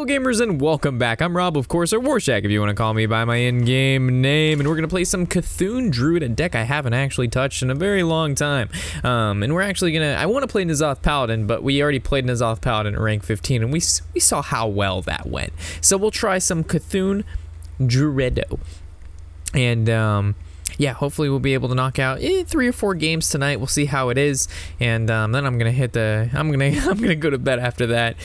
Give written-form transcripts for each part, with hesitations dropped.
Hello gamers and welcome back. I'm Rob, of course, or Warshack if you want to call me by my in-game name, and we're going to play some Cthulhu Druid, a deck I haven't actually touched in a very long time. And we're actually going to, I want to play N'Zoth Paladin, but we already played N'Zoth Paladin at rank 15, and we saw how well that went. So we'll try some Cthulhu Druido. And yeah, hopefully we'll be able to knock out 3 or 4 games tonight. We'll see how it is, and then I'm gonna hit the. I'm gonna go to bed after that.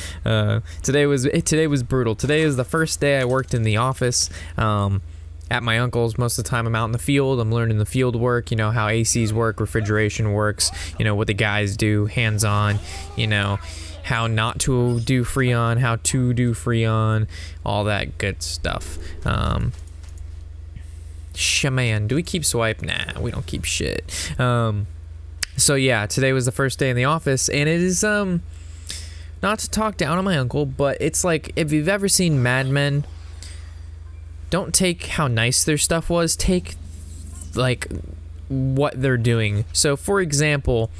Today was brutal. Today is the first day I worked in the office. At my uncle's. Most of the time I'm out in the field. I'm learning the field work. You know how ACs work, refrigeration works. You know what the guys do, hands-on. You know how not to do Freon, how to do Freon, all that good stuff. Shaman, do we keep swipe? Nah, we don't keep shit. So yeah, today was the first day in the office, and it is not to talk down on my uncle, but it's like, if you've ever seen Mad Men, don't take how nice their stuff was, take like what they're doing. So for example,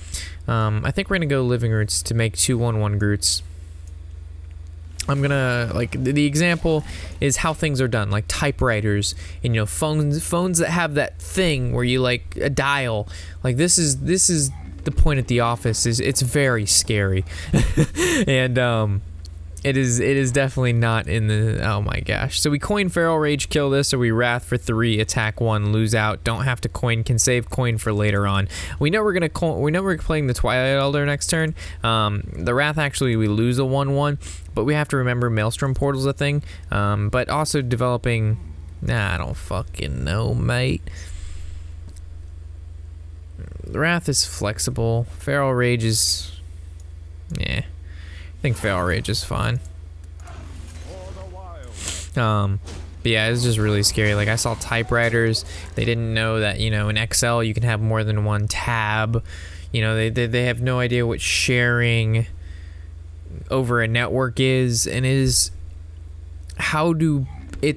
I think we're gonna go Living Roots to make 2/1/1 Groots. I'm gonna, like, the example is how things are done, like typewriters and, you know, phones that have that thing where you, like, a dial. Like, this is the point at the office. It's very scary. And it is definitely not in the, oh my gosh. So we coin Feral Rage, kill this, or we Wrath for 3, attack 1, lose out, don't have to coin, can save coin for later on. We know we're playing the Twilight Elder next turn. The Wrath, actually we lose a 1/1, but we have to remember Maelstrom Portal's a thing. But also developing, I don't fucking know, mate. The Wrath is flexible. Feral Rage is, yeah. I think Feral Rage is fine. But yeah, it's just really scary. Like, I saw typewriters. They didn't know that, you know, in Excel you can have more than one tab. You know, they have no idea what sharing over a network is, and it's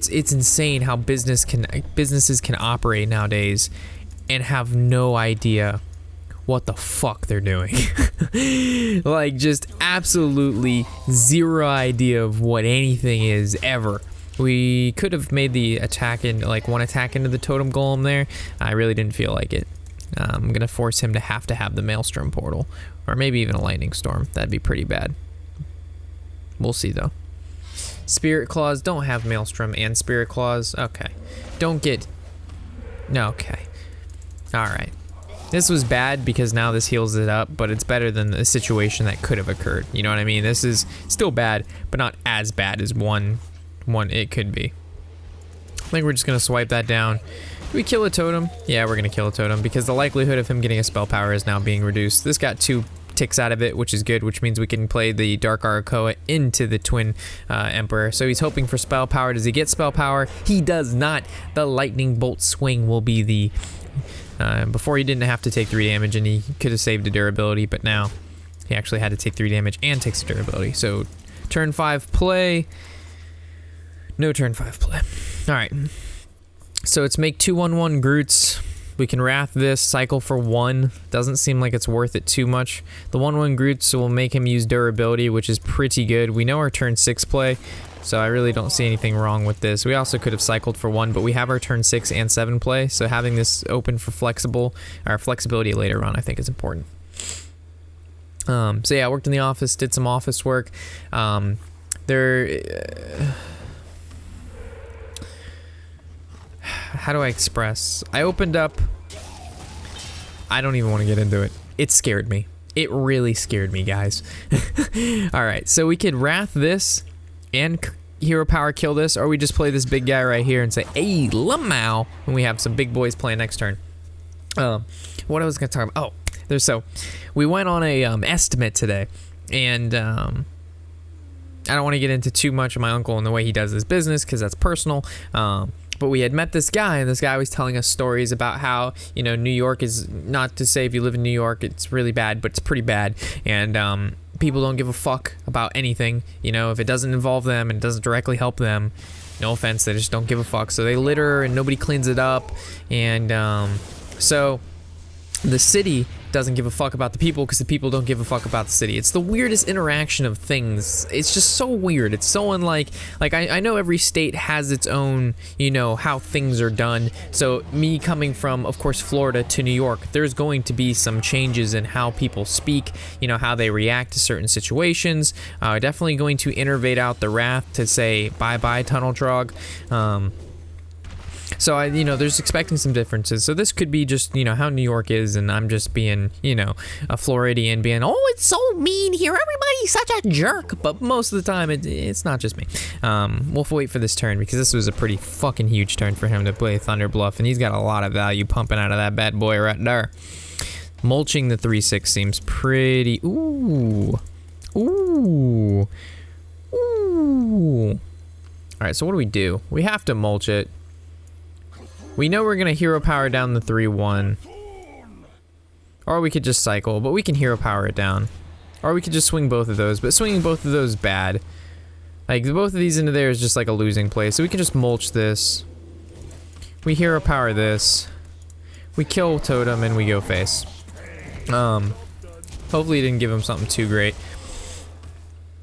insane how businesses can operate nowadays and have no idea what the fuck they're doing. Like, just absolutely zero idea of what anything is ever. We could have made the attack in, like, one attack into the totem golem there. I really didn't feel like it. I'm gonna force him to have the Maelstrom Portal, or maybe even a Lightning Storm. That'd be pretty bad. We'll see though. Spirit Claws, don't have Maelstrom and Spirit Claws. Okay. Don't get, no, okay. Alright. This was bad because now this heals it up, but it's better than the situation that could have occurred. You know what I mean? This is still bad, but not as bad as one it could be. I think we're just gonna swipe that down. Do we kill a totem? Yeah, we're gonna kill a totem because the likelihood of him getting a spell power is now being reduced. This got 2 ticks out of it, which is good, which means we can play the Dark Arakoa into the Twin Emperor. So he's hoping for spell power. Does he get spell power? He does not. The Lightning Bolt Swing will be the... before he didn't have to take 3 damage and he could have saved the durability, but now he actually had to take 3 damage and takes the durability. So turn 5 play. No turn 5 play. Alright. So it's make 2/1/1 Groots. We can Wrath this, cycle for 1. Doesn't seem like it's worth it too much. The 1/1 Groots will make him use durability, which is pretty good. We know our turn 6 play, so I really don't see anything wrong with this. We also could have cycled for 1, but we have our turn 6 and 7 play, so having this open for flexibility later on, I think is important. So yeah, I worked in the office, did some office work. How do I express? I opened up, I don't even want to get into it. It scared me. It really scared me, guys. Alright, so we could Wrath this and hero power kill this, or we just play this big guy right here and say, hey, Lamau, and we have some big boys playing next turn. What I was gonna talk about, so we went on a estimate today, and I don't want to get into too much of my uncle and the way he does his business because that's personal. But we had met this guy, and this guy was telling us stories about how, you know, New York is, not to say if you live in New York it's really bad, but it's pretty bad, and people don't give a fuck about anything. You know, if it doesn't involve them and it doesn't directly help them, no offense, they just don't give a fuck. So they litter and nobody cleans it up, and so the city doesn't give a fuck about the people because the people don't give a fuck about the city. It's the weirdest interaction of things. It's just so weird. It's so unlike, like, I know every state has its own, you know, how things are done. So me coming from, of course, Florida to New York, there's going to be some changes in how people speak, you know, how they react to certain situations. Definitely going to innervate out the wrath to say bye-bye Tunnel Trog. So I, you know, there's expecting some differences. So this could be just, you know, how New York is, and I'm just being, you know, a Floridian being, oh, it's so mean here, everybody's such a jerk. But most of the time, it's not just me. We'll wait for this turn, because this was a pretty fucking huge turn for him to play Thunder Bluff, and he's got a lot of value pumping out of that bad boy right there. Mulching the 3/6 seems pretty. Ooh. Ooh. Ooh. All right, so what do? We have to mulch it. We know we're gonna hero power down the 3/1. Or we could just cycle, but we can hero power it down. Or we could just swing both of those, but swinging both of those is bad. Like, both of these into there is just like a losing play, so we can just mulch this. We hero power this. We kill Totem and we go face. Hopefully it didn't give him something too great.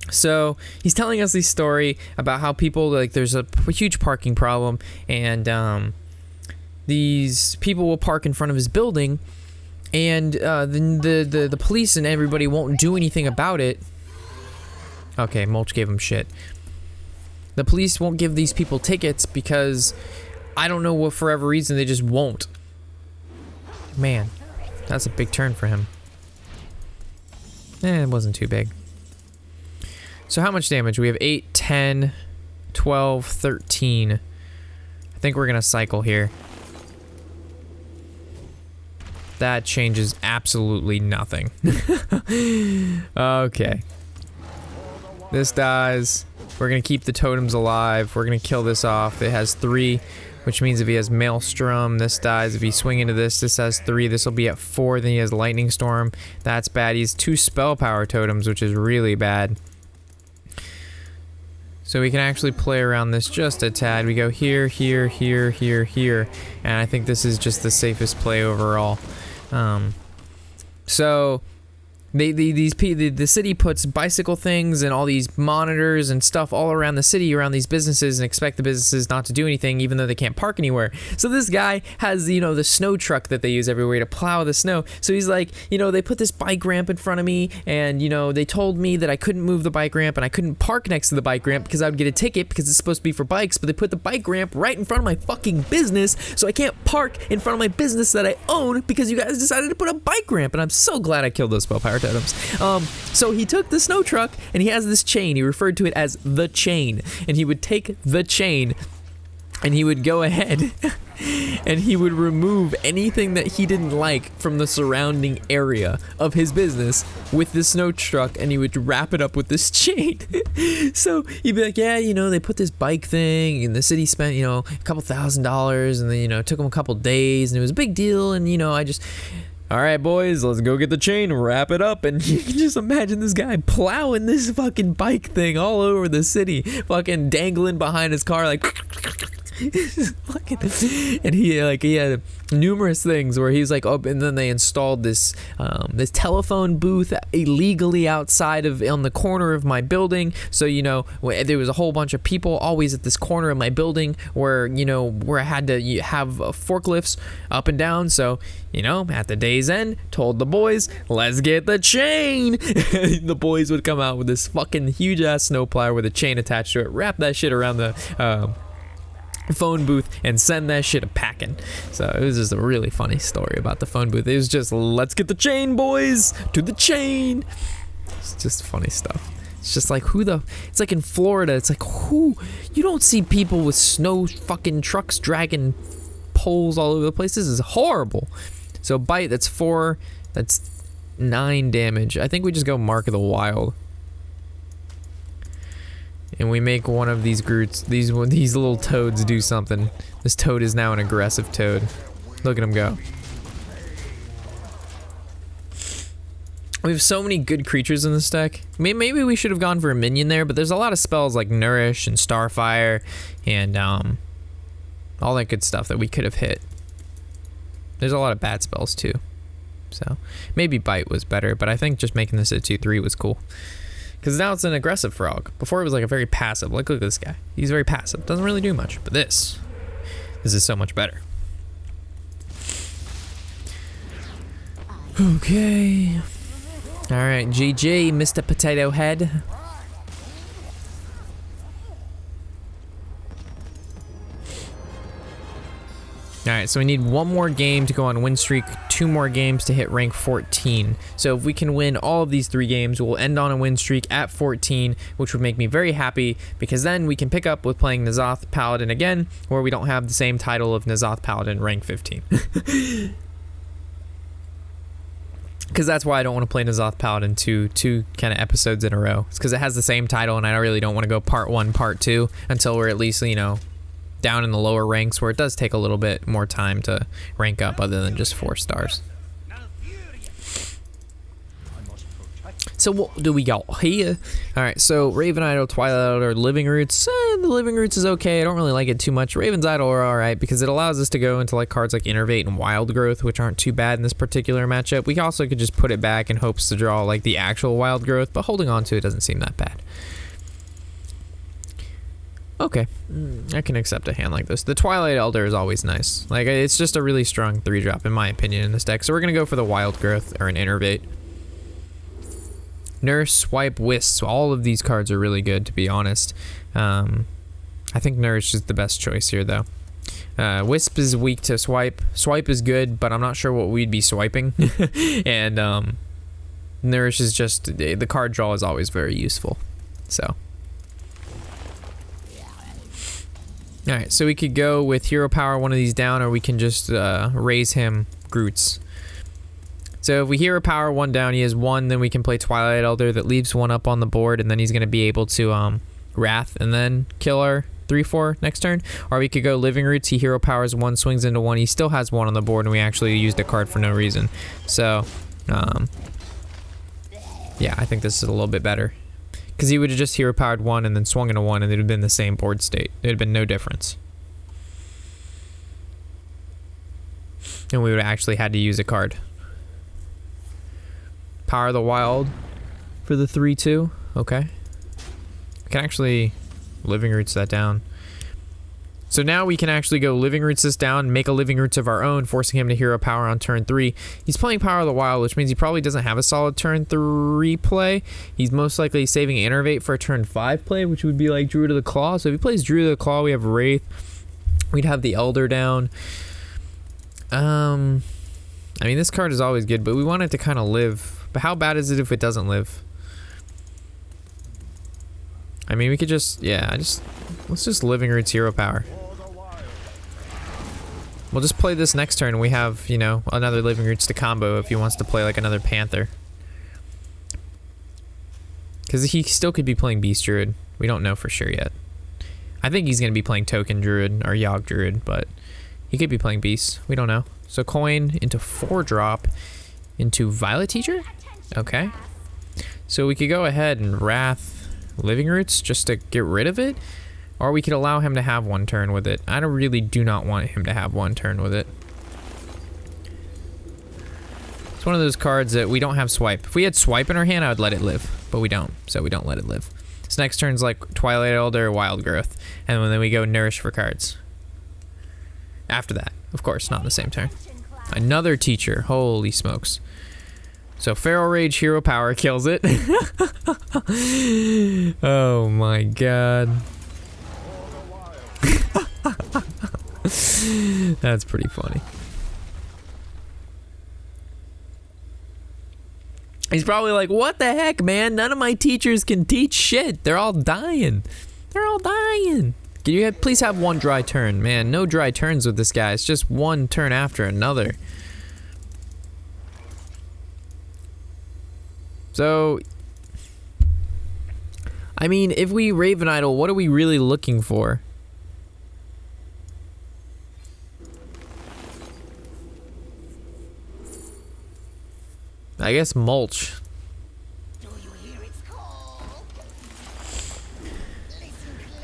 So, he's telling us this story about how people, like, there's a huge parking problem, and, these people will park in front of his building, and the police and everybody won't do anything about it. Okay, Mulch gave him shit. The police won't give these people tickets because I don't know what forever reason, they just won't. Man, that's a big turn for him. It wasn't too big. So how much damage? We have 8, 10, 12, 13. I think we're gonna cycle here. That changes absolutely nothing. Okay. This dies. We're gonna keep the totems alive. We're gonna kill this off. It has 3, which means if he has Maelstrom, this dies. If he swing into this, this has 3. This will be at 4. Then he has Lightning Storm. That's bad. He has 2 spell power totems, which is really bad. So we can actually play around this just a tad. We go here, here, here, here, here, and I think this is just the safest play overall. So the city puts bicycle things and all these monitors and stuff all around the city, around these businesses, and expect the businesses not to do anything even though they can't park anywhere. So this guy has, you know, the snow truck that they use everywhere to plow the snow. So he's like, you know, they put this bike ramp in front of me, and, you know, they told me that I couldn't move the bike ramp and I couldn't park next to the bike ramp because I would get a ticket because it's supposed to be for bikes, but they put the bike ramp right in front of my fucking business, so I can't park in front of my business that I own because you guys decided to put a bike ramp, and I'm so glad I killed those spell power totems. So he took the snow truck and he has this chain. He referred to it as the chain, and he would take the chain and he would go ahead and he would remove anything that he didn't like from the surrounding area of his business with the snow truck, and he would wrap it up with this chain. So he'd be like, yeah, you know, they put this bike thing and the city spent, you know, a couple $1,000, and then, you know, it took them a couple days and it was a big deal, and, you know, all right, boys, let's go get the chain, wrap it up, and you can just imagine this guy plowing this fucking bike thing all over the city, fucking dangling behind his car, like, and he had numerous things where he's like, oh, and then they installed this this telephone booth illegally outside of, on the corner of my building. So, you know, there was a whole bunch of people always at this corner of my building where, you know, where I had to have forklifts up and down. So, you know, at the day's end, told the boys, let's get the chain. The boys would come out with this fucking huge ass snowplow with a chain attached to it, wrap that shit around the phone booth, and send that shit a packing. So it was just a really funny story about the phone booth. It was just, let's get the chain, boys, to the chain. It's just funny stuff. It's just like, it's like in Florida, it's like, you don't see people with snow fucking trucks dragging poles all over the place. This is horrible. So bite, that's 4, that's 9 damage. I think we just go Mark of the Wild. And we make one of these Groots, these little toads do something. This toad is now an aggressive toad. Look at him go. We have so many good creatures in this deck. Maybe we should have gone for a minion there, but there's a lot of spells like Nourish and Starfire and all that good stuff that we could have hit. There's a lot of bad spells too. So maybe Bite was better, but I think just making this a 2/3 was cool. Because now it's an aggressive frog. Before it was like a very passive. Like, look at this guy. He's very passive. Doesn't really do much. But this is so much better. Okay. Alright, GG, Mr. Potato Head. Alright, so we need one more game to go on win streak, 2 more games to hit rank 14. So if we can win all of these 3 games, we'll end on a win streak at 14, which would make me very happy, because then we can pick up with playing N'Zoth Paladin again, where we don't have the same title of N'Zoth Paladin rank 15. Because that's why I don't want to play N'Zoth Paladin two kind of episodes in a row. It's because it has the same title, and I really don't want to go part 1, part 2, until we're at least, you know, down in the lower ranks, where it does take a little bit more time to rank up other than just 4 stars. So what do we got here? Alright, so Raven Idol, Twilight Elder, Living Roots. The Living Roots is okay. I don't really like it too much. Raven's Idol are alright because it allows us to go into like cards like Innervate and Wild Growth, which aren't too bad in this particular matchup. We also could just put it back in hopes to draw like the actual Wild Growth, but holding on to it doesn't seem that bad. Okay, I can accept a hand like this. The Twilight Elder is always nice. Like, it's just a really strong 3-drop in my opinion in this deck. So we're gonna go for the Wild Growth or an Innervate. Nurse, Swipe, Wisp. All of these cards are really good, to be honest. I think Nurse is the best choice here, though. Wisp is weak to Swipe. Swipe is good, but I'm not sure what we'd be swiping. And Nourish is just, the card draw is always very useful. So. Alright, so we could go with Hero Power one of these down, or we can just raise him Groots. So if we Hero Power 1 down, he has 1, then we can play Twilight Elder that leaves 1 up on the board, and then he's going to be able to Wrath and then kill our 3/4 next turn. Or we could go Living Roots, he Hero Powers 1, swings into 1, he still has 1 on the board, and we actually used a card for no reason. So, yeah, I think this is a little bit better. Because he would have just Hero Powered 1 and then swung into 1, and it would have been the same board state. It would have been no difference. And we would have actually had to use a card. Power the Wild for the 3/2. Okay. I can actually Living Roots that down. So now we can actually go Living Roots this down, make a Living Roots of our own, forcing him to Hero Power on turn 3. He's playing Power of the Wild, which means he probably doesn't have a solid turn 3 play. He's most likely saving Innervate for a turn 5 play, which would be like Druid of the Claw. So if he plays Druid of the Claw, we have Wraith. We'd have the Elder down. I mean, this card is always good, but we want it to kind of live. But how bad is it if it doesn't live? I mean, we could just, yeah, let's just Living Roots Hero Power. We'll just play this next turn. We have, you know, another Living Roots to combo if he wants to play like another Panther. Because he still could be playing Beast Druid. We don't know for sure yet. I think he's going to be playing Token Druid or Yogg Druid, but he could be playing Beast. We don't know. So coin into 4-drop into Violet Teacher? Okay. So we could go ahead and Wrath Living Roots just to get rid of it. Or we could allow him to have 1 turn with it. I do not want him to have 1 turn with it. It's one of those cards that we don't have Swipe. If we had Swipe in our hand, I would let it live. But we don't, so we don't let it live. So next turn's like Twilight Elder or Wild Growth. And then we go Nourish for cards. After that, of course, not in the same turn. Another Teacher, holy smokes. So Feral Rage Hero Power kills it. Oh my god. That's pretty funny. He's probably like, what the heck, man? None of my teachers can teach shit. They're all dying. They're all dying. Can you please have 1 dry turn? Man, no dry turns with this guy. It's just 1 turn after another. So, I mean, if we Raven Idol, what are we really looking for? I guess Mulch.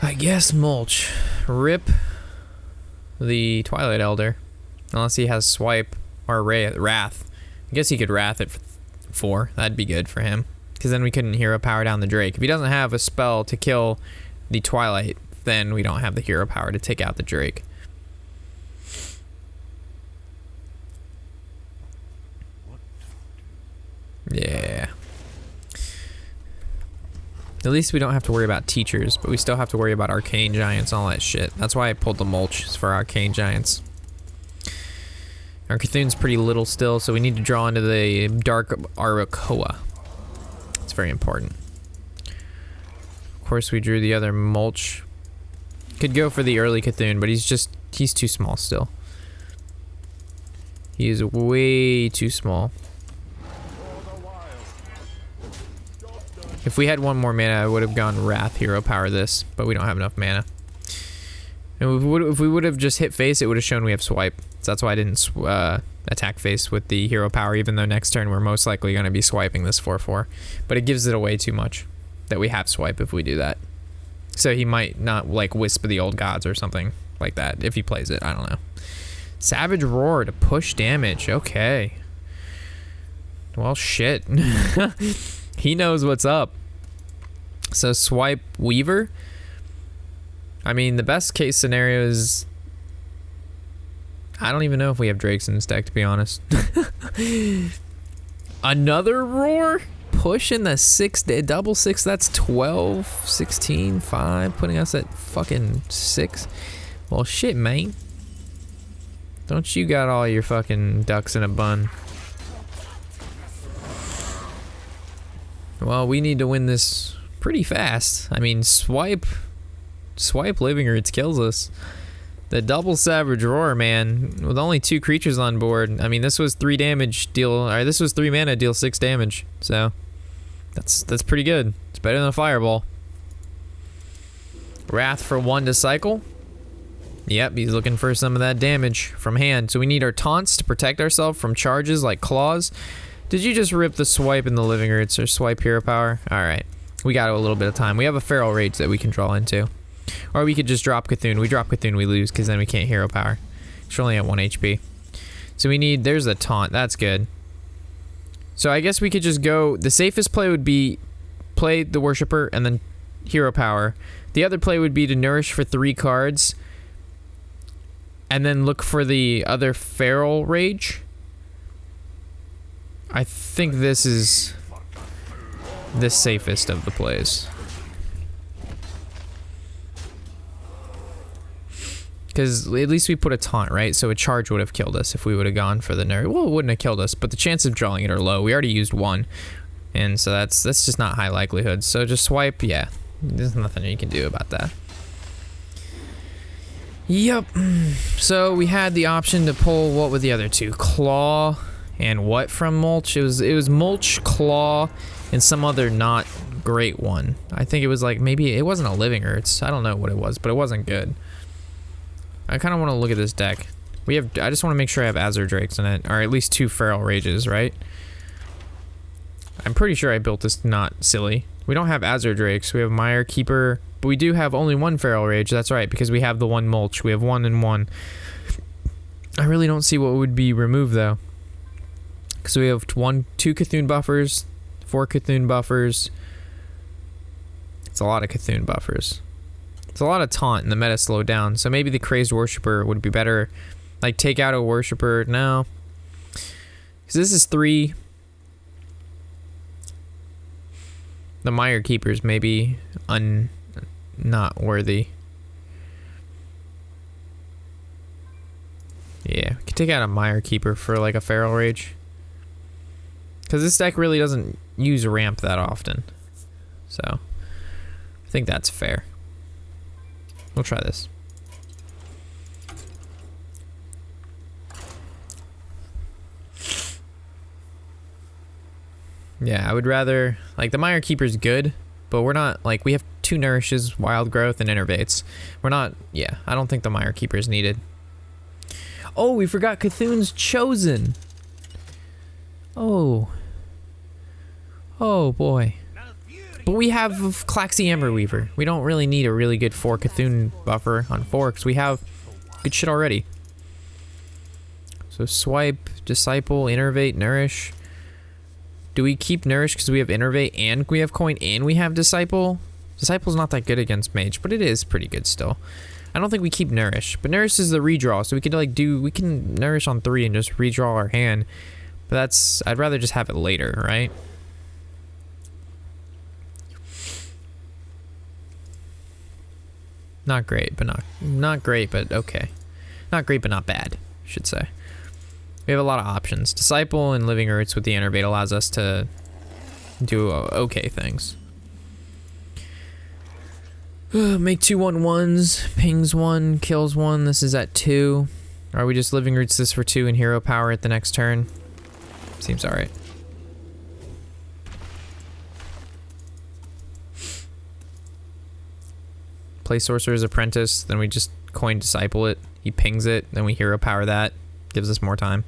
I guess Mulch. Rip the Twilight Elder. Unless he has Swipe or Wrath. I guess he could Wrath it for 4. That'd be good for him. Because then we couldn't hero power down the Drake. If he doesn't have a spell to kill the Twilight, then we don't have the hero power to take out the Drake. Yeah. At least we don't have to worry about teachers, but we still have to worry about arcane giants and all that shit. That's why I pulled the mulch, is for arcane giants. Our Cthulhu's pretty little still, so we need to draw into the Dark Arakoa. It's very important. Of course, we drew the other mulch. Could go for the early Cthulhu, but he's too small still. He is way too small. If we had one more mana, I would have gone Wrath, hero power this, but we don't have enough mana. And if we would have just hit face, it would have shown we have swipe. So that's why I didn't attack face with the hero power, even though next turn we're most likely going to be swiping this 4/4. But it gives it away too much that we have swipe if we do that. So he might not like Wisp of the Old Gods or something like that if he plays it. I don't know. Savage Roar to push damage. Okay. Well, shit. He knows what's up. So swipe Weaver. I mean, the best case scenario is... I don't even know if we have Drakes in this deck, to be honest. Another Roar? Push in the 6, double 6, that's 12, 16, 5, putting us at fucking 6. Well, shit, man. Don't you got all your fucking ducks in a bun? Well, we need to win this pretty fast. I mean, swipe Living Roots kills us. The double Savage Roar, man, with only 2 creatures on board. I mean, this was 3 damage deal, or this was 3 mana deal 6 damage. So that's pretty good. It's better than a Fireball. Wrath for 1 to cycle. Yep, he's looking for some of that damage from hand. So we need our taunts to protect ourselves from charges like claws. Did you just rip the swipe in the Living Roots or swipe hero power? Alright. We got a little bit of time. We have a Feral Rage that we can draw into. Or we could just drop Cthulhu. We drop Cthulhu, we lose, because then we can't hero power. It's only at 1 HP. So we need... There's a taunt. That's good. So I guess we could just go... The safest play would be play the Worshipper and then hero power. The other play would be to nourish for 3 cards. And then look for the other Feral Rage. I think this is the safest of the plays. Because at least we put a taunt, right? So a charge would have killed us if we would have gone for the nerf. Well, it wouldn't have killed us, but the chances of drawing it are low. We already used 1. And so that's just not high likelihood. So just swipe, yeah. There's nothing you can do about that. Yep. So we had the option to pull, what were the other 2? Claw and what from mulch? It was mulch, claw, and some other not great one. I think it was like, maybe it wasn't a Living Roots. I don't know what it was, but it wasn't good. I kind of want to look at this deck. I just want to make sure I have Azure Drakes in it, or at least 2 Feral Rages, right? I'm pretty sure I built this not silly. We don't have Azure Drakes. We have Mire Keeper, but we do have only 1 Feral Rage. That's right, because we have the 1 mulch. We have 1 and 1. I really don't see what would be removed though. Because we have 2 Cthulhu buffers, 4 Cthulhu buffers. It's a lot of Cthulhu buffers. It's a lot of taunt and the meta slowed down. So maybe the Crazed Worshipper would be better. Like take out a Worshipper. No. Because this is 3. The Mire Keepers maybe not worthy. Yeah, we could take out a Mire Keeper for like a Feral Rage. Because this deck really doesn't use ramp that often. So, I think that's fair. We'll try this. Yeah, I would rather... Like, the Mire Keeper's good, but we're not... Like, we have 2 Nourishes, Wild Growth, and Innervates. We're not... Yeah, I don't think the Mire Keeper's needed. Oh, we forgot Cthulhu's Chosen! Oh. Oh, boy. But we have Claxy Emberweaver. We don't really need a really good 4 Cthulhu buffer on 4, because we have good shit already. So swipe, disciple, innervate, nourish. Do we keep nourish because we have innervate and we have coin and we have disciple? Disciple's not that good against mage, but it is pretty good still. I don't think we keep nourish, but nourish is the redraw, so we could like we can nourish on 3 and just redraw our hand. But that's, I'd rather just have it later, right? Not great, but not great, but okay. Not great, but not bad, I should say. We have a lot of options. Disciple and Living Roots with the Innervate allows us to do okay things. Make 2/1/1s, pings 1, kills 1. This is at 2. Are we just Living Roots this for 2 and hero power at the next turn? Seems alright. Play Sorcerer's Apprentice, then we just coin Disciple it. He pings it, then we hero power that. Gives us more time.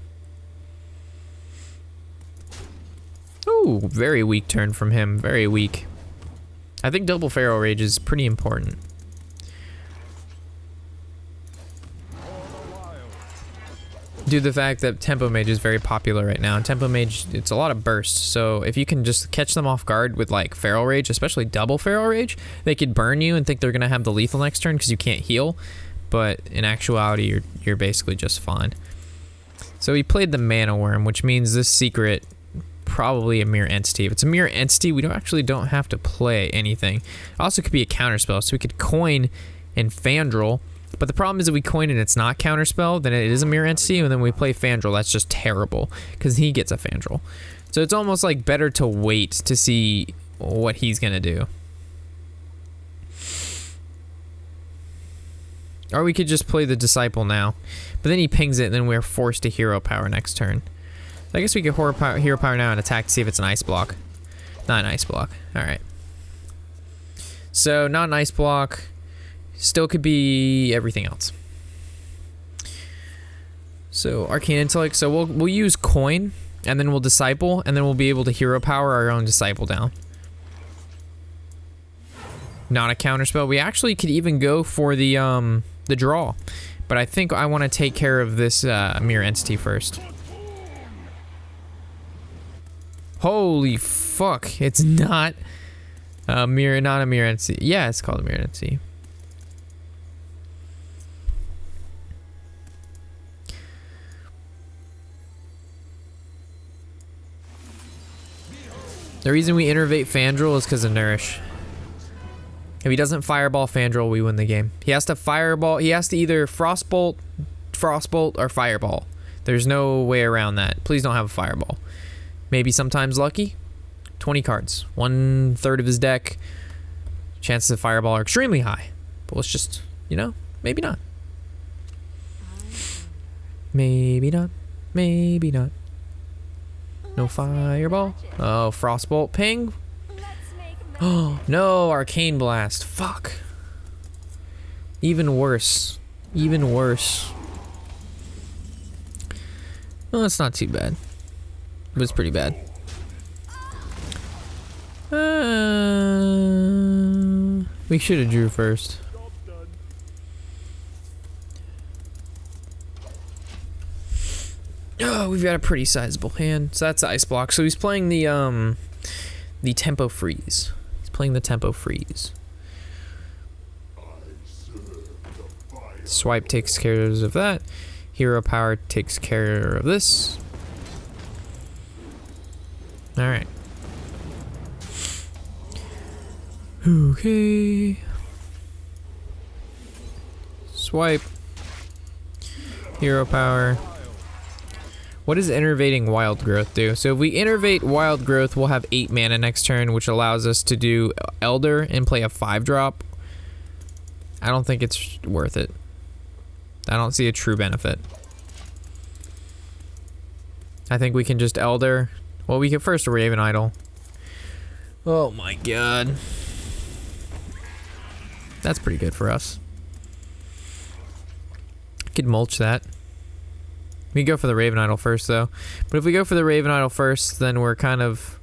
Ooh, very weak turn from him. Very weak. I think double Feral Rage is pretty important. Due to the fact that Tempo Mage is very popular right now. And Tempo Mage, it's a lot of bursts. So if you can just catch them off guard with like Feral Rage, especially double Feral Rage, they could burn you and think they're going to have the lethal next turn because you can't heal. But in actuality, you're basically just fine. So he played the Mana Worm, which means this secret probably a mirror entity. If it's a mirror entity, we don't have to play anything. It also could be a counterspell, so we could coin and Fandral. But the problem is if we coin and it's not counterspell, then it is a mirror entity, and then we play Fandral. That's just terrible because he gets a Fandral. So it's almost like better to wait to see what he's gonna do. Or we could just play the Disciple now. But then he pings it, and then we're forced to hero power next turn. So I guess we could hero power now and attack to see if it's an ice block. Not an ice block. Alright. So, not an ice block. Still could be everything else. So, Arcane Intellect. So, we'll use coin, and then we'll Disciple, and then we'll be able to hero power our own Disciple down. Not a counterspell. We actually could even go for the draw. But I think I want to take care of this mirror entity first. Holy fuck, it's not a mirror entity. Yeah, it's called a mirror entity. The reason we innervate Fandral is because of Nourish. If he doesn't Fireball Fandral, we win the game. He has to Fireball, he has to either Frostbolt, or Fireball. There's no way around that. Please don't have a Fireball. Maybe sometimes lucky. 20 cards. 1/3 of his deck. Chances of Fireball are extremely high. But let's just, you know, maybe not. Maybe not. Maybe not. No Fireball. Oh, Frostbolt ping. Oh, no, Arcane Blast. Fuck. Even worse. Even worse. Well, that's not too bad. But it's pretty bad. We should have drew first. Oh, we've got a pretty sizable hand. So that's the ice block. So he's playing the tempo freeze. He's playing the tempo freeze. Swipe takes care of that. Hero power takes care of this. Alright. Okay. Swipe. Hero power. What does innervating Wild Growth do? So if we innervate Wild Growth, we'll have 8 mana next turn, which allows us to do Elder and play a 5-drop. I don't think it's worth it. I don't see a true benefit. I think we can just Elder. Well, we can first Raven Idol. Oh my god. That's pretty good for us. Could mulch that. We go for the Raven Idol first, though. But if we go for the Raven Idol first, then we're kind of...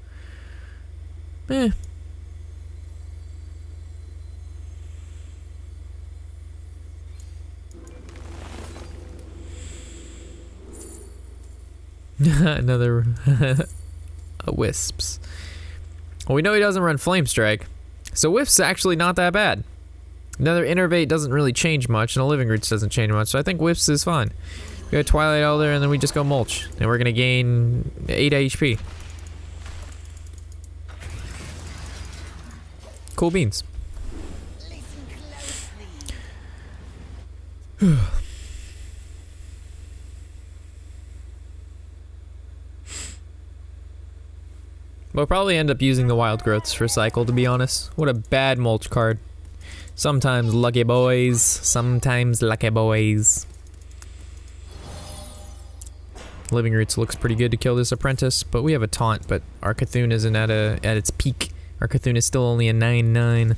eh. Another wisps. Well, we know he doesn't run Flame Strike, so Whiff's actually not that bad. Another Innervate doesn't really change much, and a Living Roots doesn't change much, so I think Whiff's is fine. We go Twilight Elder, and then we just go Mulch, and we're gonna gain 8 HP. Cool beans. We'll probably end up using the Wild Growths for Cycle, to be honest. What a bad Mulch card. Sometimes lucky boys. Sometimes lucky boys. Living Roots looks pretty good to kill this Apprentice, but we have a taunt, but our Cthulhu isn't at its peak. Our Cthulhu is still only a 9/9.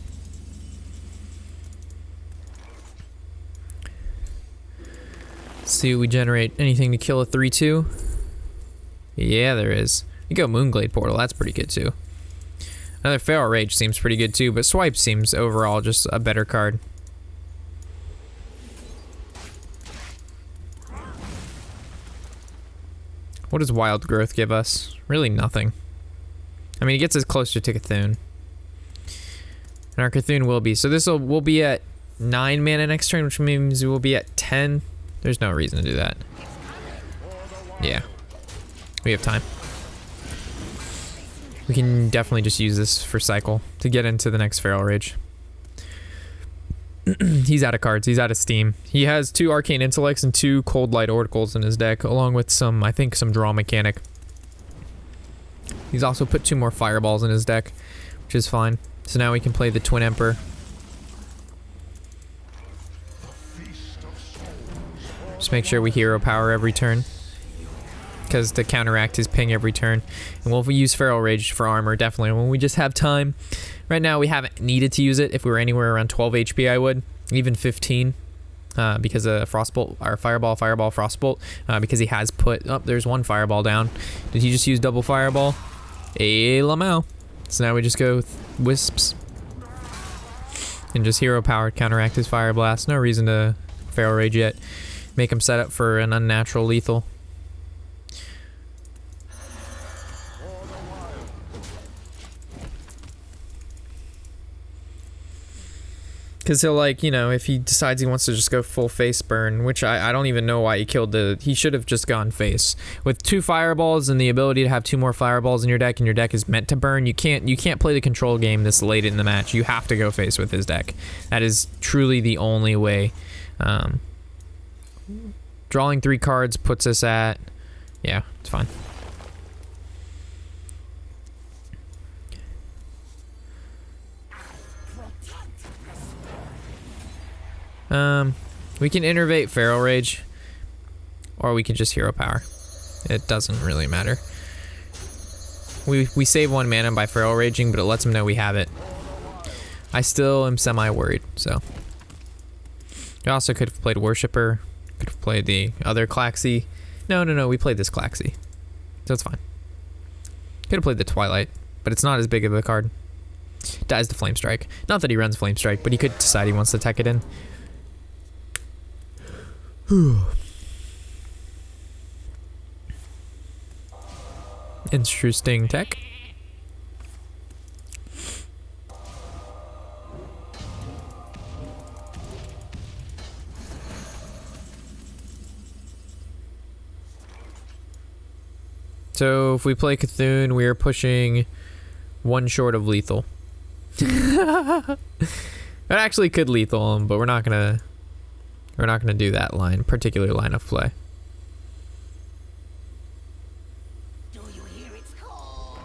See if we generate anything to kill a 3/2. Yeah, there is. You go Moonglade Portal, that's pretty good too. Another Feral Rage seems pretty good too, but Swipe seems overall just a better card. What does Wild Growth give us? Really nothing. I mean, it gets us closer to Cthulhu. And our Cthulhu will be. So we'll be at 9 mana next turn, which means we'll be at 10. There's no reason to do that. Yeah. We have time. We can definitely just use this for Cycle to get into the next Feral Rage. He's out of cards. He's out of steam. He has 2 Arcane Intellects and 2 Cold Light Oracles in his deck, along with some, I think, some Draw Mechanic. He's also put 2 more Fireballs in his deck, which is fine. So now we can play the Twin Emperor. Just make sure we hero power every turn, because to counteract his ping every turn. And we'll use Feral Rage for armor, definitely, when we just have time. Right now, we haven't needed to use it. If we were anywhere around 12 HP, I would. Even 15, because of Frostbolt, or Fireball, Frostbolt, because he has put... Oh, there's 1 Fireball down. Did he just use double Fireball? Hey, Lamau. So now we just go with Wisps. And just hero power, counteract his Fire Blast. No reason to Feral Rage yet. Make him set up for an unnatural lethal. Because he'll, like, you know, if he decides he wants to just go full face burn, which I don't even know why he killed he should have just gone face. With 2 fireballs and the ability to have 2 more fireballs in your deck, and your deck is meant to burn, you can't play the control game this late in the match. You have to go face with his deck. That is truly the only way. Drawing 3 cards puts us at... Yeah, it's fine. We can Innervate Feral Rage, or we can just hero power. It doesn't really matter. We save 1 mana by Feral Raging, but it lets him know we have it. I still am semi-worried, so. We also could have played Worshipper, could have played the other Claxy. No, we played this Claxy, so it's fine. Could have played the Twilight, but it's not as big of a card. Dies to Flame Strike. Not that he runs Flame Strike, but he could decide he wants to tech it in. Interesting tech. So if we play Cthulhu, we are pushing 1 short of lethal. It actually could lethal him, but we're not gonna do that particular line of play. Do you hear its call?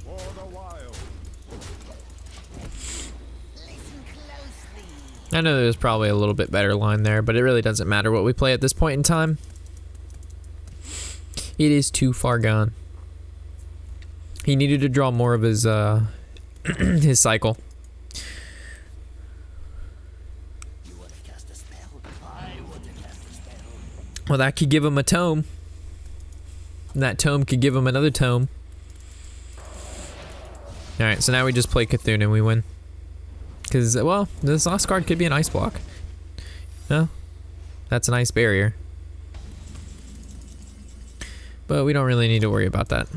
For the wild. Listen closely. I know there's probably a little bit better line there, but it really doesn't matter what we play at this point in time. It is too far gone. He needed to draw more of his his cycle. You want to cast a spell? I want to cast a spell. Well, that could give him a tome. And that tome could give him another tome. Alright, so now we just play Cthulhu and we win. Because, well, this last card could be an ice block. No? That's a nice barrier. But we don't really need to worry about that.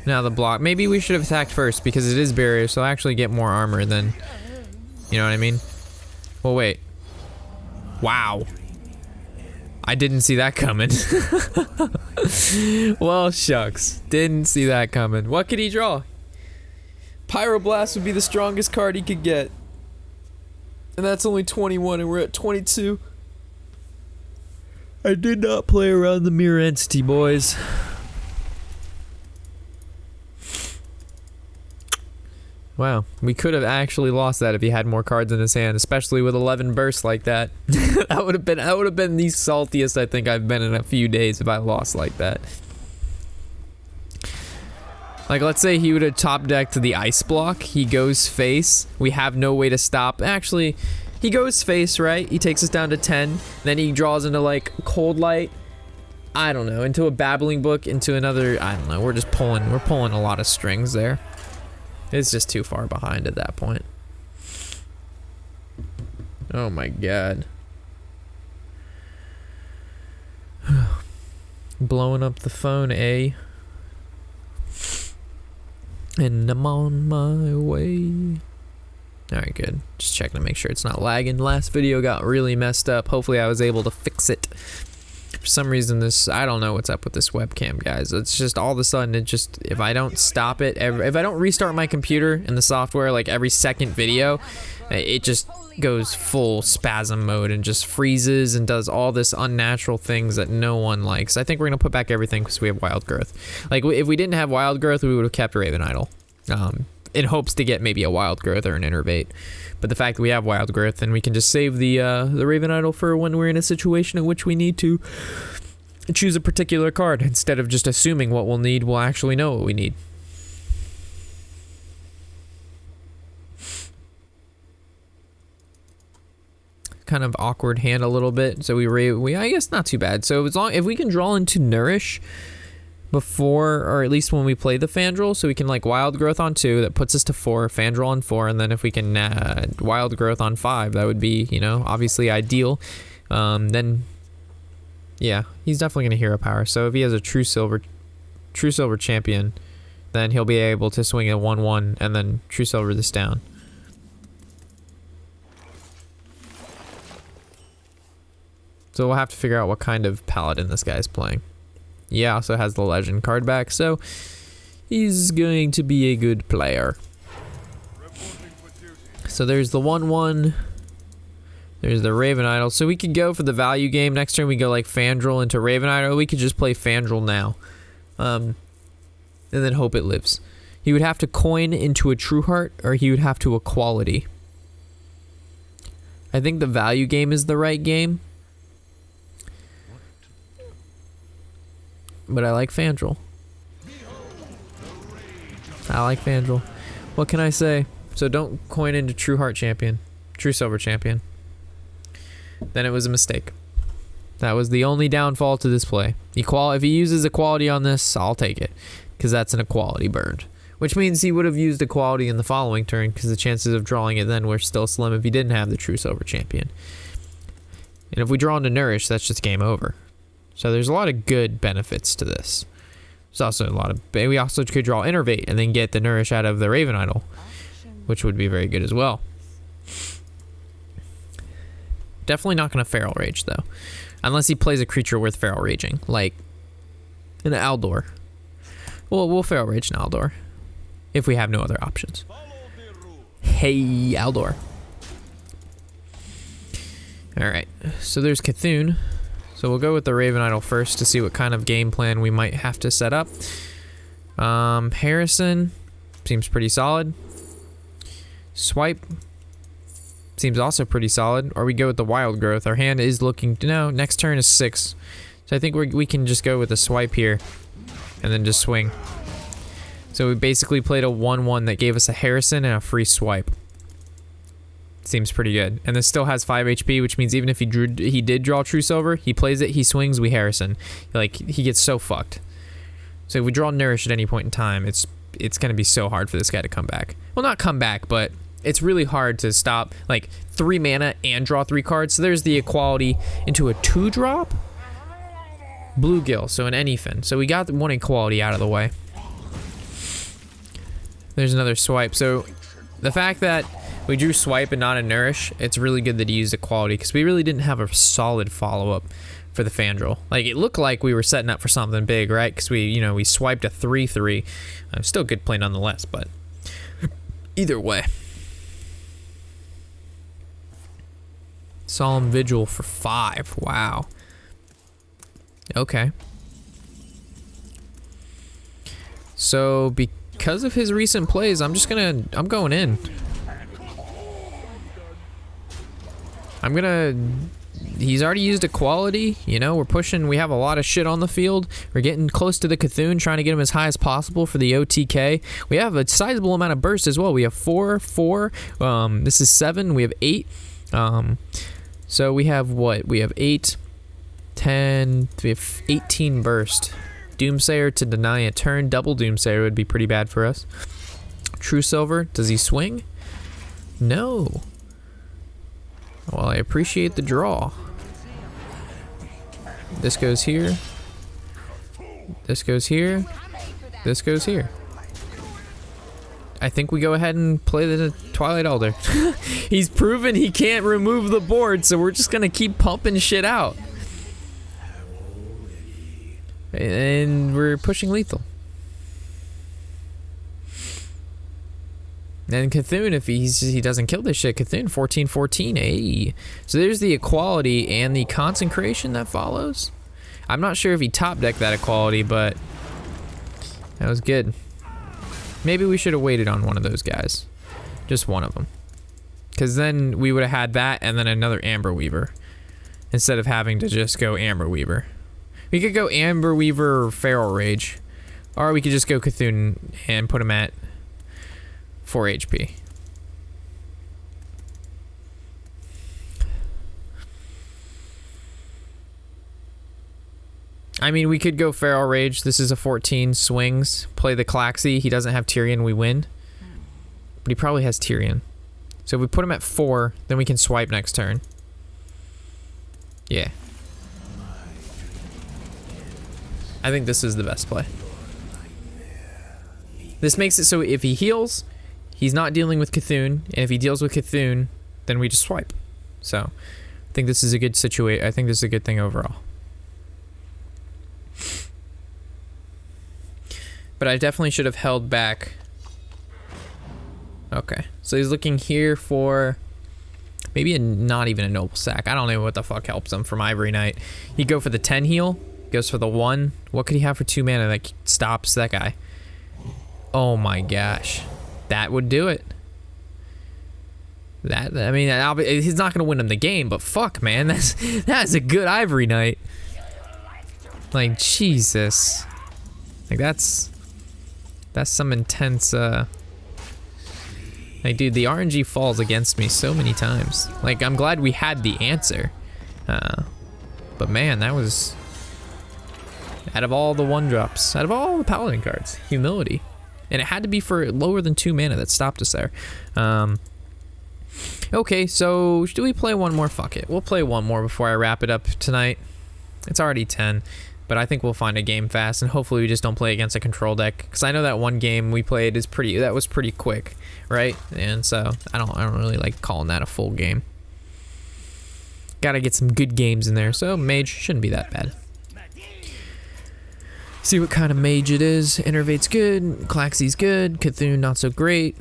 Now the block. Maybe we should have attacked first because it is barrier, so I'll actually get more armor than... You know what I mean? Well, wait. Wow. I didn't see that coming. Well, shucks. Didn't see that coming. What could he draw? Pyroblast would be the strongest card he could get. And that's only 21 and we're at 22. I did not play around the mirror entity, boys. Wow, we could have actually lost that if he had more cards in his hand, especially with 11 bursts like that. that would have been the saltiest I think I've been in a few days if I lost like that. Like, let's say he would have top decked the ice block. He goes face. We have no way to stop. Actually, he goes face, right? He takes us down to 10. Then he draws into like cold light. I don't know, into a babbling book, into another. I don't know. We're pulling a lot of strings there. It's just too far behind at that point. Oh my god. Blowing up the phone, eh? And I'm on my way. Alright, good. Just checking to make sure it's not lagging. Last video got really messed up. Hopefully I was able to fix it. For some reason I don't know what's up with this webcam, guys. It's just all of a sudden if I don't stop it, if I don't restart my computer and the software like every second video, it just goes full spasm mode and just freezes and does all this unnatural things that no one likes. I think we're gonna put back everything because we have wild growth. Like if we didn't have wild growth, we would have kept Raven Idol, in hopes to get maybe a wild growth or an innervate. But the fact that we have wild growth, then we can just save the Raven Idol for when we're in a situation in which we need to choose a particular card. Instead of just assuming what we'll need, we'll actually know what we need. Kind of awkward hand a little bit, so we I guess not too bad. So if we can draw into Nourish before, or at least when we play the Fandral, so we can like wild growth on 2, that puts us to 4, Fandral on 4, and then if we can wild growth on 5, that would be, you know, obviously ideal. Then yeah, he's definitely gonna hero power. So if he has a true silver champion, then he'll be able to swing a 1/1 and then true silver this down. So we'll have to figure out what kind of Paladin this guy's playing. He also has the legend card back, so he's going to be a good player. So there's the 1/1. There's the Raven Idol. So we could go for the value game. Next turn we go like Fandral into Raven Idol. We could just play Fandral now. And then hope it lives. He would have to coin into a True Heart, or he would have to equality. I think the value game is the right game. But I like Fandral. I like Fandral. What can I say? So don't coin into True Heart Champion. True Silver Champion. Then it was a mistake. That was the only downfall to this play. If he uses equality on this, I'll take it. Because that's an equality burned. Which means he would have used equality in the following turn, because the chances of drawing it then were still slim if he didn't have the True Silver Champion. And if we draw into Nourish, that's just game over. So there's a lot of good benefits to this. There's also a lot of... We also could draw Innervate and then get the Nourish out of the Raven Idol, which would be very good as well. Definitely not going to Feral Rage, though. Unless he plays a creature worth Feral Raging, like an Aldor. We'll Feral Rage an Aldor, if we have no other options. Hey, Aldor. Alright, so there's Cthulhu. So we'll go with the Raven Idol first to see what kind of game plan we might have to set up. Harrison seems pretty solid. Swipe seems also pretty solid. Or we go with the Wild Growth. Our hand is looking... No, next turn is 6. So I think we can just go with the Swipe here. And then just swing. So we basically played a 1/1 that gave us a Harrison and a free Swipe. Seems pretty good. And this still has 5 HP, which means even if he did draw True Silver, he plays it, he swings, we Harrison. Like, he gets so fucked. So if we draw Nourish at any point in time, it's gonna be so hard for this guy to come back. Well, not come back, but it's really hard to stop like 3 mana and draw 3 cards. So there's the equality into a 2-drop bluegill, so an anyfin. So we got one equality out of the way. There's another swipe. So the fact that we drew swipe and not a nourish, it's really good that he used equality because we really didn't have a solid follow-up for the Fandral. Like, it looked like we were setting up for something big, right? Because we, you know, we swiped a 3/3. Still good play nonetheless, but either way. Solemn Vigil for 5. Wow. Okay. So because of his recent plays, I'm going in. He's already used equality, you know, we're pushing, we have a lot of shit on the field. We're getting close to the Cthulhu, trying to get him as high as possible for the OTK. We have a sizable amount of burst as well. We have 4, this is 7, we have 8. So we have what? We have 8, 10, we have 18 burst. Doomsayer to deny a turn, double Doomsayer would be pretty bad for us. True Silver, does he swing? No. Well, I appreciate the draw. This goes here. This goes here. This goes here. I think we go ahead and play the Twilight Elder. He's proven he can't remove the board, so we're just gonna keep pumping shit out. And we're pushing lethal. And Cthulhu, if he doesn't kill this shit, Cthulhu 14/14. Hey. So there's the equality and the consecration that follows. I'm not sure if he top decked that equality, but that was good. Maybe we should have waited on one of those guys. Just one of them. Because then we would have had that and then another Amber Weaver. Instead of having to just go Amber Weaver. We could go Amber Weaver or Feral Rage. Or we could just go Cthulhu and put him at 4 HP. I mean, we could go Feral Rage. This is a 14, swings, play the Claxy. He doesn't have Tyrion, we win. But he probably has Tyrion. So if we put him at 4, then we can swipe next turn. Yeah. I think this is the best play. This makes it so if he heals, he's not dealing with Cthulhu, and if he deals with Cthulhu, then we just swipe. So, I think this is a good situation. I think this is a good thing overall. But I definitely should have held back. Okay, so he's looking here for maybe not even a Noble Sack. I don't know what the fuck helps him from Ivory Knight. He'd go for the 10 heal, goes for the 1. What could he have for 2 mana that stops that guy? Oh my gosh. That would do it. That, I mean, he's not gonna win him the game, but fuck, man, that's a good Ivory Knight. Like, Jesus. Like, that's some intense, like, dude, the RNG falls against me so many times. Like, I'm glad we had the answer. But man, that was, out of all the 1-drops, out of all the Paladin cards, humility. And it had to be for lower than 2 mana that stopped us there. Okay, so do we play one more? Fuck it. We'll play one more before I wrap it up tonight. It's already 10, but I think we'll find a game fast, and hopefully we just don't play against a control deck. Because I know that one game we played is that was pretty quick, right? And so I don't really like calling that a full game. Gotta get some good games in there. So Mage shouldn't be that bad. See what kind of Mage it is. Innervate's good, Claxy's good, Cthulhu not so great,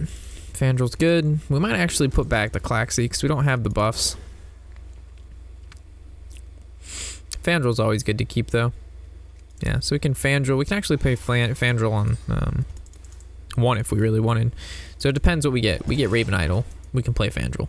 Fandral's good. We might actually put back the Claxy because we don't have the buffs. Fandral's always good to keep though. Yeah, so we can Fandral. We can actually play Fandral on 1 if we really wanted. So it depends what we get. We get Raven Idol. We can play Fandral.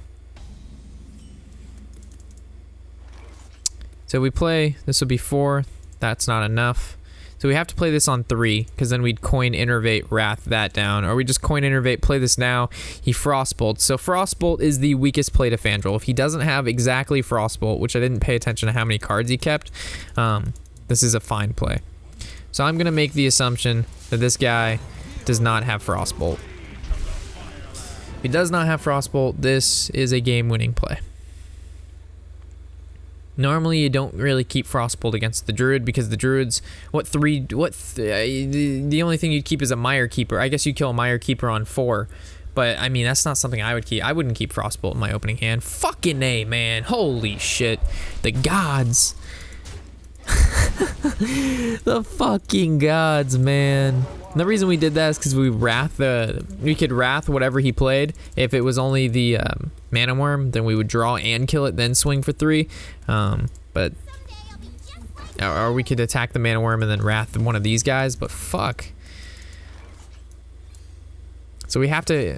So we play, this will be 4. That's not enough. So we have to play this on 3, because then we'd coin Innervate, Wrath that down. Or we just coin Innervate, play this now. He Frostbolt. So Frostbolt is the weakest play to Fandral. If he doesn't have exactly Frostbolt, which I didn't pay attention to how many cards he kept, this is a fine play. So I'm going to make the assumption that this guy does not have Frostbolt. he does not have Frostbolt, this is a game-winning play. Normally, you don't really keep Frostbolt against the Druid because the Druid's the only thing you'd keep is a Mire Keeper. I guess you kill a Mire Keeper on 4, but I mean that's not something I would keep. I wouldn't keep Frostbolt in my opening hand. Fucking A, man! Holy shit! The gods, the fucking gods, man. And the reason we did that is because we could wrath whatever he played. If it was only the mana worm, then we would draw and kill it, then swing for 3. But or we could attack the mana worm and then wrath one of these guys. But fuck. So we have to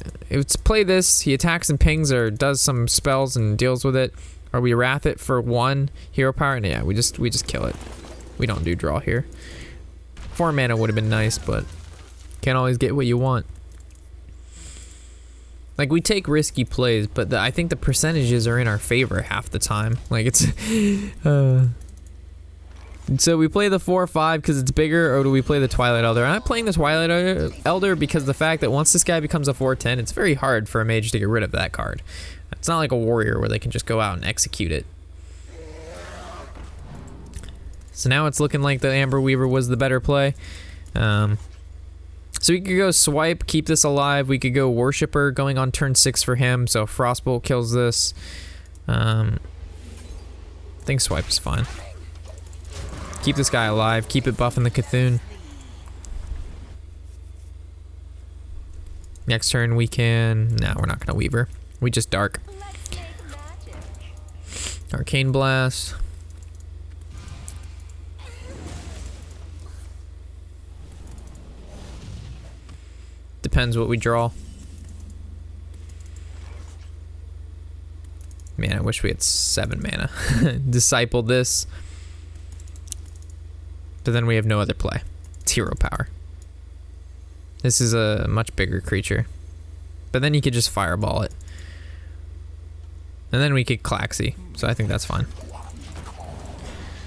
play this. He attacks and pings or does some spells and deals with it, or we wrath it for 1 hero power. And yeah, we just kill it. We don't do draw here. 4 mana would have been nice, but can't always get what you want. Like, we take risky plays, but I think the percentages are in our favor half the time. Like, it's so we play the 4/5 because it's bigger, or do we play the Twilight Elder? I'm playing the Twilight Elder because the fact that once this guy becomes a 4/10, it's very hard for a mage to get rid of that card. It's not like a warrior where they can just go out and execute it. So now it's looking like the Amber Weaver was the better play. So we could go Swipe, keep this alive. We could go Worshipper, going on turn 6 for him. So Frostbolt kills this. I think Swipe is fine. Keep this guy alive. Keep it buffing the Cthulhu. Next turn we can... Nah, we're not going to Weaver. We just Dark. Arcane Blast. Depends what we draw. Man, I wish we had 7 mana. Disciple this. But then we have no other play. It's hero power. This is a much bigger creature. But then you could just fireball it. And then we could Klaxy. So I think that's fine.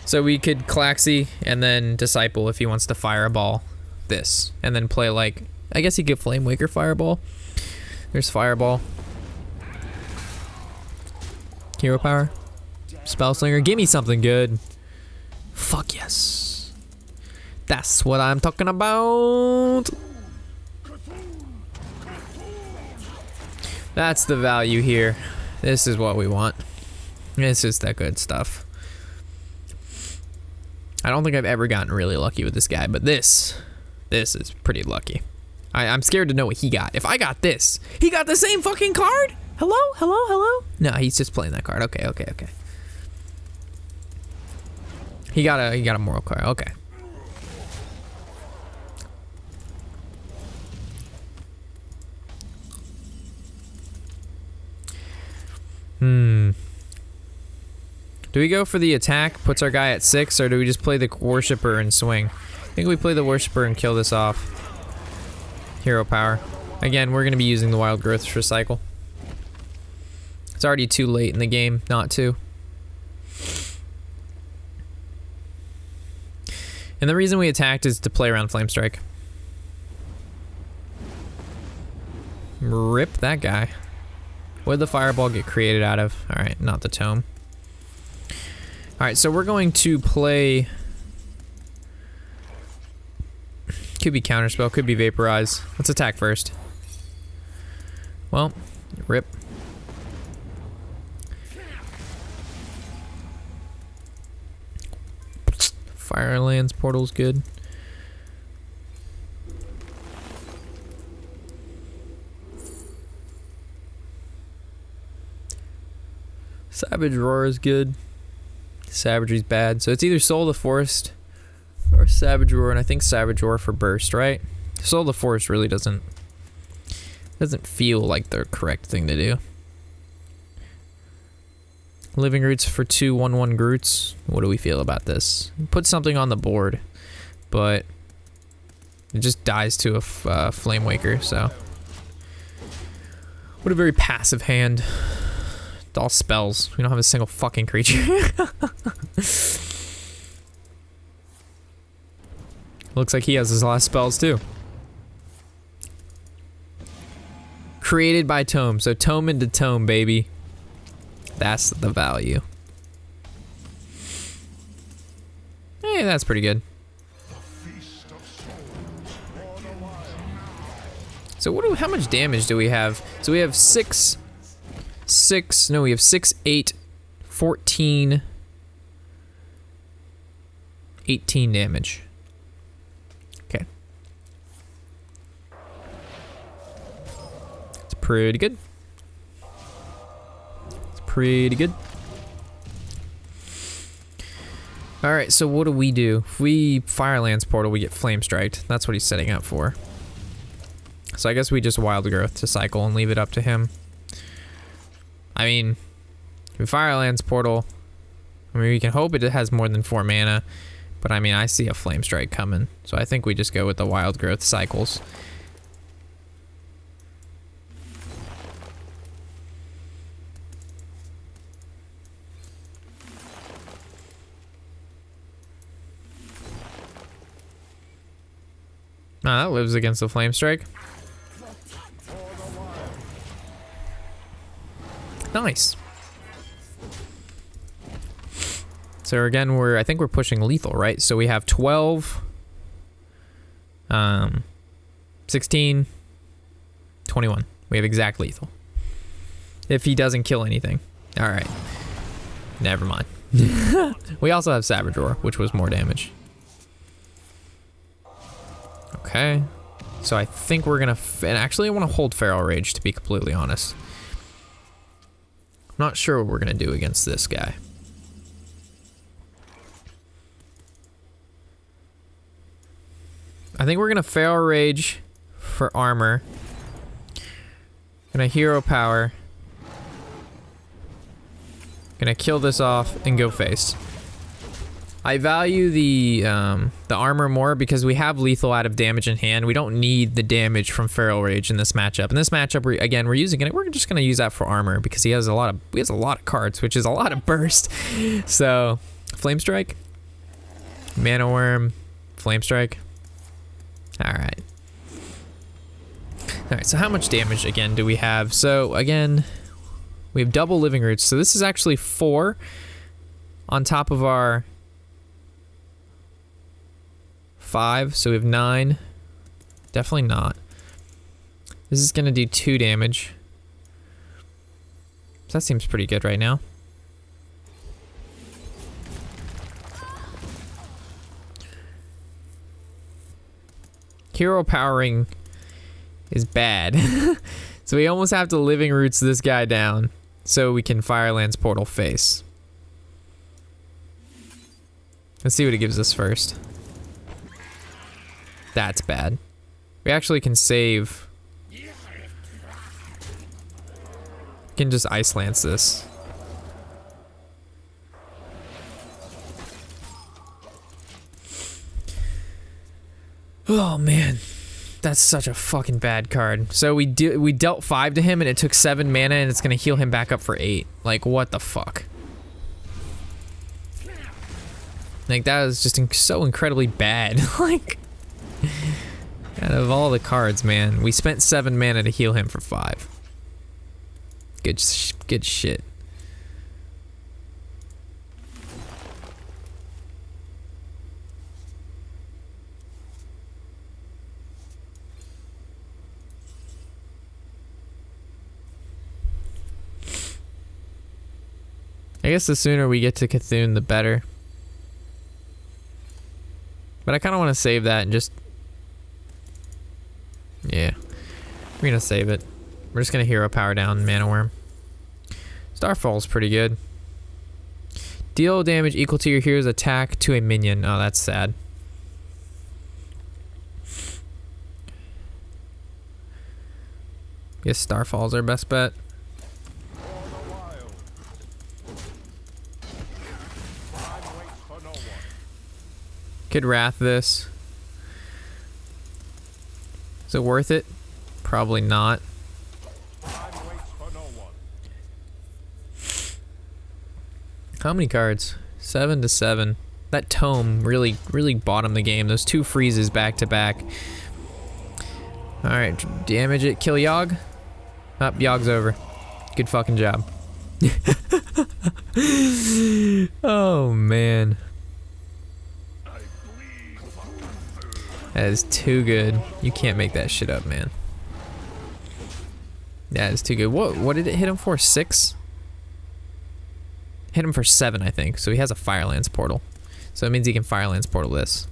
So we could Klaxy and then Disciple if he wants to fireball this. And then play like... I guess he could Flame Waker Fireball. There's Fireball. Hero power. Spellslinger. Give me something good. Fuck yes. That's what I'm talking about. That's the value here. This is what we want. This is the good stuff. I don't think I've ever gotten really lucky with this guy, but this is pretty lucky. I'm scared to know what he got. If I got this, he got the same fucking card? Hello? Hello? Hello? No, he's just playing that card. Okay, okay, okay. He got a moral card. Okay. Do we go for the attack, puts our guy at 6, or do we just play the Worshipper and swing? I think we play the Worshipper and kill this off. Hero power. Again, we're going to be using the Wild Growth Recycle. It's already too late in the game not to. And the reason we attacked is to play around Flame Strike. Rip that guy. What did the Fireball get created out of? Alright, not the Tome. Alright, so we're going to play... Could be Counterspell, could be Vaporize. Let's attack first. Well, rip. Firelands Portal's good. Savage Roar is good. Savagery's bad. So it's either Soul of the Forest or Savage Roar, and I think Savage Roar for burst, right? Soul of the Forest really doesn't feel like the correct thing to do. Living Roots for 2 1/1 Groots. What do we feel about this? Put something on the board, but it just dies to a Flame Waker, so. What a very passive hand. It's all spells. We don't have a single fucking creature. Looks like he has his last spells too. Created by Tome. So Tome into Tome, baby. That's the value. Hey, that's pretty good. So how much damage do we have? So we have 6, 8, 14, 18 damage. Okay. It's pretty good. It's pretty good. Alright, so what do we do? If we Firelands Portal, we get Flame Striked. That's what he's setting up for. So I guess we just Wild Growth to cycle and leave it up to him. I mean, if we Firelands Portal, I mean, we can hope it has more than 4 mana. But I mean, I see a Flame Strike coming. So I think we just go with the Wild Growth cycles. Ah, that lives against the Flame Strike. Nice. So again, I think we're pushing lethal, right? So we have 12, 16, 21. We have exact lethal. If he doesn't kill anything. All right. Never mind. We also have Savage Roar, which was more damage. Okay. So I think we're gonna, and actually I want to hold Feral Rage, to be completely honest. I'm not sure what we're gonna do against this guy. I think we're gonna Feral Rage for armor. Gonna Hero Power. Gonna kill this off and go face. I value the armor more because we have lethal out of damage in hand. We don't need the damage from Feral Rage in this matchup. In this matchup, we're using it. We're just gonna use that for armor because he has a lot of cards, which is a lot of burst. So, Flame Strike, Mana Worm, Flame Strike. All right. All right. So how much damage again do we have? So again, we have double Living Roots. So this is actually 4 on top of our 5, so we have 9. Definitely not. This is gonna do 2 damage. So that seems pretty good right now. Hero powering is bad. So we almost have to Living Roots this guy down so we can Firelands Portal face. Let's see what it gives us first. That's bad. We actually can save. We can just Ice Lance this. Oh man, that's such a fucking bad card. So we dealt 5 to him and it took 7 mana and it's gonna heal him back up for 8. Like what the fuck? Like that was just so incredibly bad. Like. Out of all the cards, man, we spent 7 mana to heal him for 5. Good shit. I guess the sooner we get to Cthulhu, the better. But I kind of want to save that and just... Yeah. We're going to save it. We're just going to Hero Power down Mana Worm. Starfall's pretty good. Deal damage equal to your hero's attack to a minion. Oh, that's sad. Guess Starfall's our best bet. Could Wrath this. Is it worth it? Probably not. How many cards? 7 to 7. That Tome really bottomed the game. Those 2 freezes back to back. Alright, damage it. Kill Yogg. Up, Yogg's over. Good fucking job. Oh man. That is too good. You can't make that shit up, man. That is too good. What did it hit him for? 6? Hit him for 7, I think. So he has a Firelands portal. So it means he can Firelands portal this.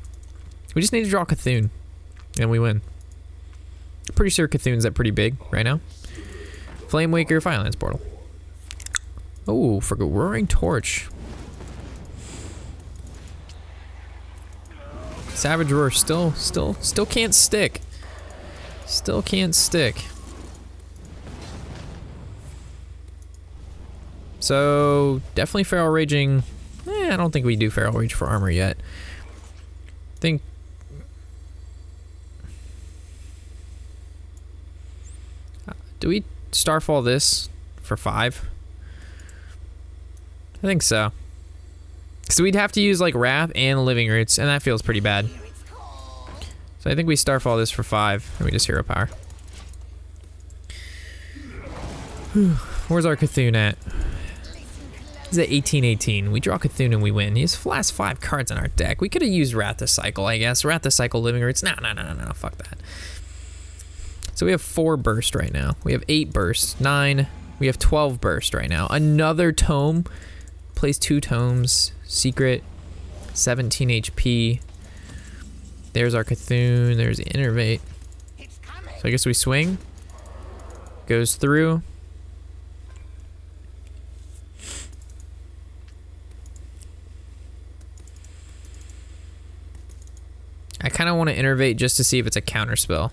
We just need to draw Cthulhu, and we win. Pretty sure Cthulhu's that pretty big right now. Flame Waker, Firelands portal. Oh, for Roaring Torch. Savage Roar still can't stick. Still can't stick. So definitely Feral Raging. I don't think we do Feral Rage for armor yet. Think. Do we Starfall this for 5? I think so. So we'd have to use like Wrath and Living Roots, and that feels pretty bad. So I think we Starfall this for 5, and we just Hero Power. Where's our Cthulhu at? He's at 18-18. We draw Cthulhu and we win. He has last 5 cards in our deck. We could have used Wrath to cycle, I guess. Wrath to cycle, Living Roots. No, fuck that. So we have 4 burst right now. We have 8 burst, 9. We have 12 burst right now. Another tome. Plays 2 tomes. Secret. 17 HP. There's our Cthulhu. There's the Innervate. So I guess we swing. Goes through. I kind of want to Innervate just to see if it's a counter spell.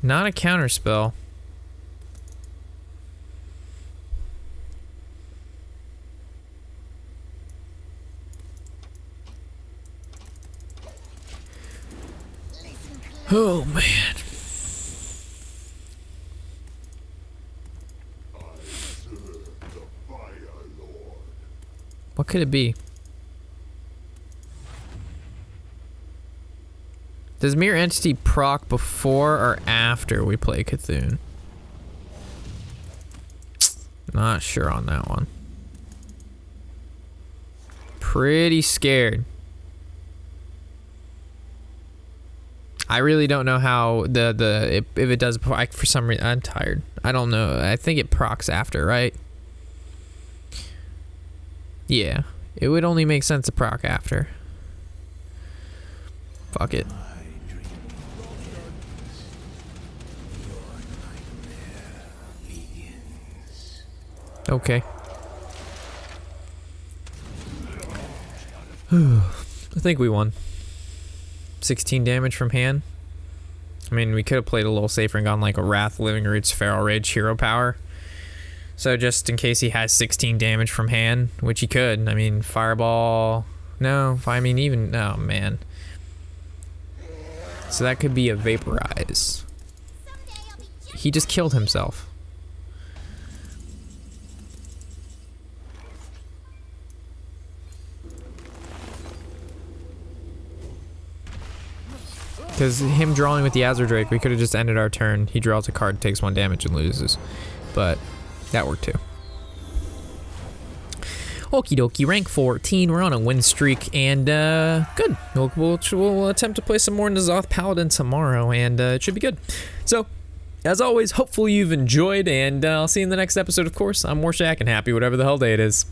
Not a counter spell. Oh man. What could it be? Does Mirror Entity proc before or after we play Cthulhu? Not sure on that one. Pretty scared. I really don't know how if it does. For some reason, I'm tired. I don't know. I think it procs after, right? Yeah, it would only make sense to proc after. Fuck it. Okay. I think we won. 16 damage from hand. I mean, we could have played a little safer and gone like a Wrath, Living Roots, Feral Rage, Hero Power. So just in case he has 16 damage from hand, which he could. I mean, Fireball. No, I mean even. Oh man. So that could be a Vaporize. He just killed himself. Because him drawing with the Azure Drake, we could have just ended our turn. He draws a card, takes 1 damage, and loses. But that worked too. Okie dokie, rank 14. We're on a win streak, and good. We'll attempt to play some more N'Zoth Paladin tomorrow, and it should be good. So, as always, hopefully you've enjoyed, and I'll see you in the next episode, of course. I'm Warshack, and happy whatever the hell day it is.